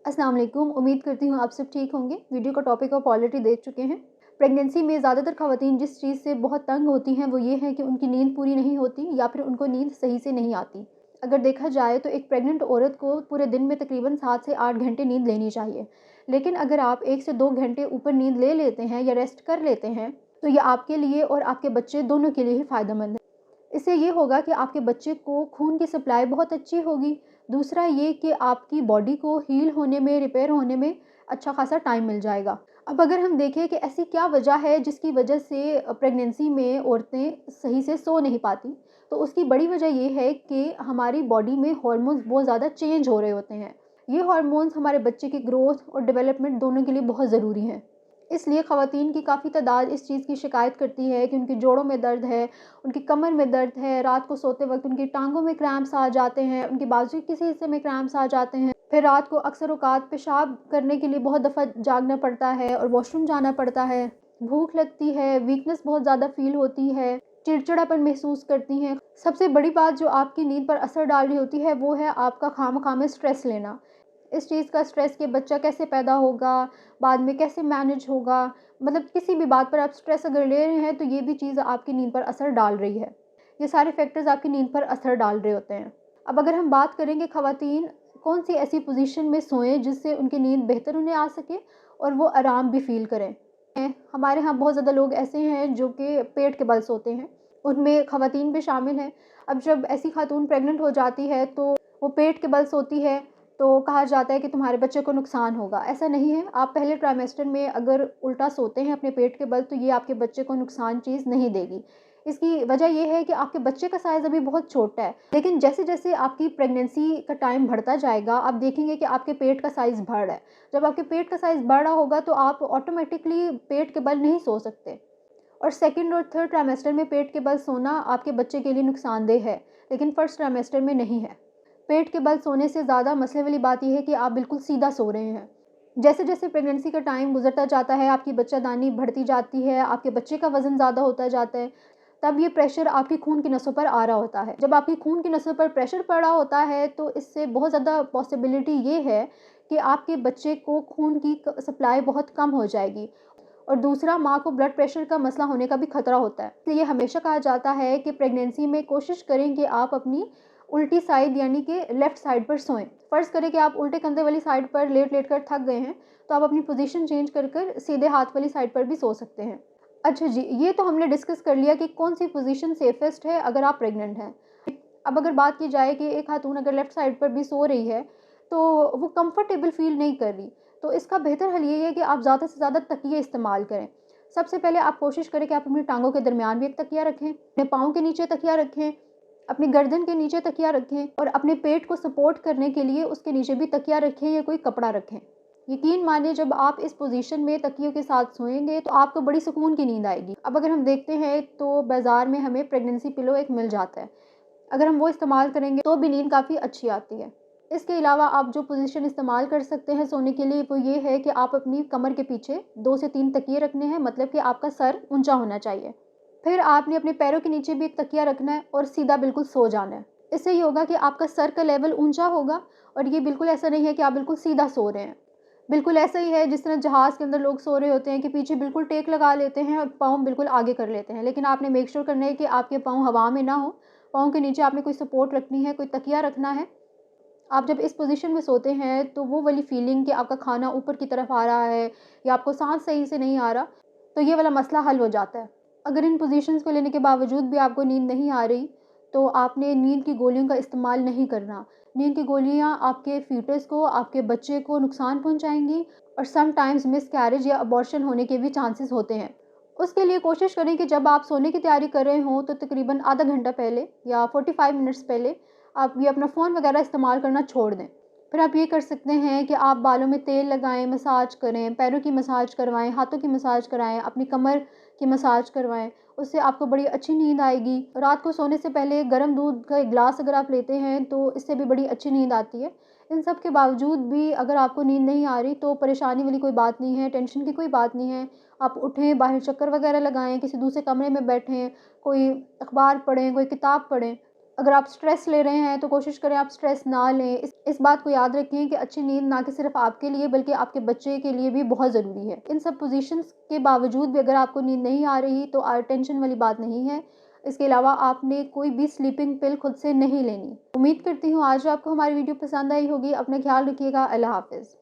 अस्सलाम वालेकुम। उम्मीद करती हूँ आप सब ठीक होंगे। वीडियो का टॉपिक आप ऑलरेडी देख चुके हैं। प्रेगनेंसी में ज़्यादातर ख़वातीन जिस चीज़ से बहुत तंग होती हैं वो ये है कि उनकी नींद पूरी नहीं होती या फिर उनको नींद सही से नहीं आती। अगर देखा जाए तो एक प्रेग्नेंट औरत को पूरे दिन में तकरीबन 7 से 8 घंटे नींद लेनी चाहिए। लेकिन अगर आप 1 से 2 घंटे ऊपर नींद ले लेते हैं या रेस्ट कर लेते हैं तो ये आपके लिए और आपके बच्चे दोनों के लिए ही फ़ायदेमंद है। इससे ये होगा कि आपके बच्चे को खून की सप्लाई बहुत अच्छी होगी। दूसरा ये कि आपकी बॉडी को हील होने में, रिपेयर होने में अच्छा खासा टाइम मिल जाएगा। अब अगर हम देखें कि ऐसी क्या वजह है जिसकी वजह से प्रेगनेंसी में औरतें सही से सो नहीं पाती, तो उसकी बड़ी वजह ये है कि हमारी बॉडी में हार्मोन्स बहुत ज़्यादा चेंज हो रहे होते हैं। ये हार्मोन्स हमारे बच्चे की ग्रोथ और डेवलपमेंट दोनों के लिए बहुत ज़रूरी हैं। इसलिए ख़वातीन की काफ़ी तादाद इस चीज़ की शिकायत करती है कि उनकी जोड़ों में दर्द है, उनकी कमर में दर्द है, रात को सोते वक्त उनकी टांगों में क्रैम्प्स आ जाते हैं, उनकी बाजू के किसी हिस्से में क्रैम्प्स आ जाते हैं। फिर रात को अक्सर औक़ात पेशाब करने के लिए बहुत दफ़ा जागना पड़ता है और वॉशरूम जाना पड़ता है। भूख लगती है, वीकनेस बहुत ज़्यादा फ़ील होती है, चिड़चिड़ापन महसूस करती हैं। सबसे बड़ी बात जो आपकी नींद पर असर डाल रही होती है वो है आपका खामख़ा में स्ट्रेस लेना। इस चीज़ का स्ट्रेस कि बच्चा कैसे पैदा होगा, बाद में कैसे मैनेज होगा, मतलब किसी भी बात पर आप स्ट्रेस अगर ले रहे हैं तो ये भी चीज़ आपकी नींद पर असर डाल रही है। ये सारे फैक्टर्स आपकी नींद पर असर डाल रहे होते हैं। अब अगर हम बात करें कि ख़वातीन कौन-सी ऐसी पोज़ीशन में सोएँ जिससे उनकी नींद बेहतर उन्हें आ सके और वो आराम भी फ़ील करें। हमारे यहाँ बहुत ज़्यादा लोग ऐसे हैं जो कि पेट के बल सोते हैं, उनमें ख़वातीन भी शामिल हैं। अब जब ऐसी खातून प्रेग्नेंट हो जाती है तो वो पेट के बल सोती है तो कहा जाता है कि तुम्हारे बच्चे को नुकसान होगा। ऐसा नहीं है, आप पहले ट्राइमेस्टर में अगर उल्टा सोते हैं अपने पेट के बल तो ये आपके बच्चे को नुकसान चीज़ नहीं देगी। इसकी वजह ये है कि आपके बच्चे का साइज़ अभी बहुत छोटा है, लेकिन जैसे-जैसे आपकी प्रेगनेंसी का टाइम बढ़ता जाएगा आप देखेंगे कि आपके पेट का साइज़ बढ़ रहा है। जब आपके पेट का साइज़ बढ़ रहा होगा तो आप ऑटोमेटिकली पेट के बल नहीं सो सकते। और सेकंड और थर्ड ट्राइमेस्टर में पेट के बल सोना आपके बच्चे के लिए नुकसानदेह है, लेकिन फर्स्ट ट्राइमेस्टर में नहीं है। पेट के बल सोने से ज़्यादा मसले वाली बात यह है कि आप बिल्कुल सीधा सो रहे हैं। जैसे-जैसे प्रेगनेंसी का टाइम गुज़रता जाता है, आपकी बच्चादानी बढ़ती जाती है, आपके बच्चे का वज़न ज़्यादा होता जाता है, तब ये प्रेशर आपकी खून की नसों पर आ रहा होता है। जब आपकी खून की नसों पर प्रेशर पड़ रहा होता है, तो इससे बहुत ज़्यादा पॉसिबिलिटी ये है कि आपके बच्चे को खून की सप्लाई बहुत कम हो जाएगी। और दूसरा, माँ को ब्लड प्रेशर का मसला होने का भी खतरा होता है। इसलिए हमेशा कहा जाता है कि प्रेगनेंसी में कोशिश करें कि आप अपनी उल्टी साइड यानी कि लेफ़्ट साइड पर सोएं। फ़र्ज़ करें कि आप उल्टे कंधे वाली साइड पर लेट-लेट कर थक गए हैं, तो आप अपनी पोज़ीशन चेंज कर सीधे हाथ वाली साइड पर भी सो सकते हैं। अच्छा जी, ये तो हमने डिस्कस कर लिया कि कौन-सी पोज़ीशन सेफ़ेस्ट है अगर आप प्रेग्नेंट हैं। अब अगर बात की जाए कि एक खातून अगर लेफ़्ट साइड पर भी सो रही है, तो वो कंफ़र्टेबल फ़ील नहीं कर रही, तो इसका बेहतर हल ये है कि आप ज़्यादा से ज़्यादा तकिए इस्तेमाल करें। सबसे पहले आप कोशिश करें कि आप अपनी टाँगों के दरमियान भी एक तकिया रखें, अपने पाँव के नीचे तकिया रखें, अपनी गर्दन के नीचे तकिया रखें और अपने पेट को सपोर्ट करने के लिए उसके नीचे भी तकिया रखें या कोई कपड़ा रखें। यकीन मानिए जब आप इस पोज़ीशन में तकियों के साथ सोएँगे तो आपको बड़ी सुकून की नींद आएगी। अब अगर हम देखते हैं तो बाज़ार में हमें प्रेगनेंसी पिलो एक मिल जाता है। अगर हम वो इस्तेमाल करेंगे तो भी नींद काफ़ी अच्छी आती है। इसके अलावा आप जो पोज़ीशन इस्तेमाल कर सकते हैं सोने के लिए वो ये है कि आप अपनी कमर के पीछे 2 से 3 तकिए रखने हैं, मतलब कि आपका सर ऊँचा होना चाहिए। फिर आपने अपने पैरों के नीचे भी एक तकिया रखना है और सीधा बिल्कुल सो जाना है। इससे ये होगा कि आपका सर का लेवल ऊँचा होगा और ये बिल्कुल ऐसा नहीं है कि आप बिल्कुल सीधा सो रहे हैं। बिल्कुल ऐसा ही है जिस तरह जहाज़ के अंदर लोग सो रहे होते हैं कि पीछे बिल्कुल टेक लगा लेते हैं और पाँव बिल्कुल आगे कर लेते हैं, लेकिन आपने मेक श्योर करना है कि आपके पाँव हवा में ना हो। पाँव के नीचे आपने कोई सपोर्ट रखनी है, कोई तकिया रखना है। आप जब इस पोज़ीशन में सोते हैं तो वो वाली फ़ीलिंग कि आपका खाना ऊपर की तरफ आ रहा है या आपको साँस सही से नहीं आ रहा, तो ये वाला मसला हल हो जाता है। अगर इन पोज़ीशंस को लेने के बावजूद भी आपको नींद नहीं आ रही, तो आपने नींद की गोलियों का इस्तेमाल नहीं करना। नींद की गोलियाँ आपके फ़ीटस को, आपके बच्चे को नुकसान पहुँचाएँगी और समटाइम्स मिसकैरेज या अबॉर्शन होने के भी चांसेस होते हैं। उसके लिए कोशिश करें कि जब आप सोने की तैयारी कर रहे हों तो तकरीबन आधा घंटा पहले या 45 मिनट्स पहले आप ये अपना फ़ोन वगैरह इस्तेमाल करना छोड़ दें। फिर आप ये कर सकते हैं कि आप बालों में तेल लगाएँ, मसाज करें, पैरों की मसाज करवाएँ, हाथों की मसाज कराएँ, अपनी कमर की मसाज करवाएँ। उससे आपको बड़ी अच्छी नींद आएगी। रात को सोने से पहले गर्म दूध का एक ग्लास अगर आप लेते हैं तो इससे भी बड़ी अच्छी नींद आती है। इन सब के बावजूद भी अगर आपको नींद नहीं आ रही तो परेशानी वाली कोई बात नहीं है, टेंशन की कोई बात नहीं है। आप उठें, बाहर चक्कर वगैरह लगाएँ, किसी दूसरे कमरे में बैठें, कोई अखबार पढ़ें, कोई किताब पढ़ें। अगर आप स्ट्रेस ले रहे हैं तो कोशिश करें आप स्ट्रेस ना लें। इस बात को याद रखें कि अच्छी नींद ना कि सिर्फ आपके लिए बल्कि आपके बच्चे के लिए भी बहुत ज़रूरी है। इन सब पोजीशंस के बावजूद भी अगर आपको नींद नहीं आ रही तो टेंशन वाली बात नहीं है। इसके अलावा आपने कोई भी स्लीपिंग पिल खुद से नहीं लेनी। उम्मीद करती हूँ आज आपको हमारी वीडियो पसंद आई होगी। अपना ख्याल रखिएगा। अल्लाह हाफ़िज़।